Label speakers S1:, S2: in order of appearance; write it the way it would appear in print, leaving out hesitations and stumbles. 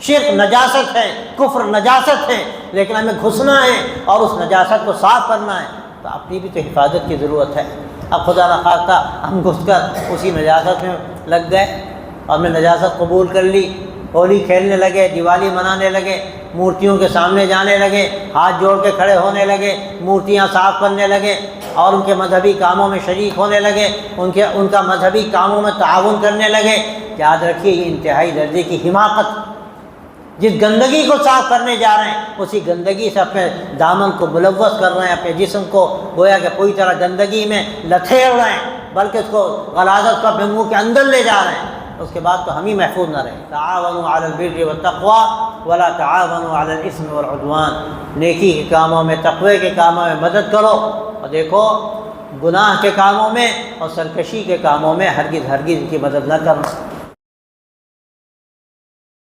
S1: शिर्क नजासत है, कुफ्र नजासत है, लेकिन हमें घुसना है और उस नजासत को साफ़ करना है, तो अपनी भी तो हिफाजत की ज़रूरत है। अब खुदा न खास्ता हम घुसकर उसी नजासत में लग गए और हमने नजासत कबूल कर ली, होली खेलने लगे, दिवाली मनाने लगे, मूर्तियों के सामने जाने लगे, हाथ जोड़ के खड़े होने लगे, मूर्तियाँ साफ़ करने लगे और उनके मजहबी कामों में शरीक होने लगे, उनका मजहबी कामों में ताउन करने लगे। याद रखिए ये इंतहाई दर्जे की हिमाकत, जिस गंदगी को साफ़ करने जा रहे हैं उसी गंदगी से अपने दामन को मुलव्वस कर रहे हैं, अपने जिस्म को गोया कि पूरी तरह गंदगी में लथेड़ रहे हैं, बल्कि उसको गलाज़त को अपने मुँह के अंदर ले जा रहे हैं। उसके बाद तो हम ही महफूज न रहें। ताअवनु अलल बिर्रि वत्तक़वा वला ताअवनु अलल इस्मि वल उद्वान। नेकी के कामों में, तक़वे के कामों में मदद करो, और देखो गुनाह के कामों में और सरकशी के कामों में हरगिज़ हरगिज़ की मदद न करो।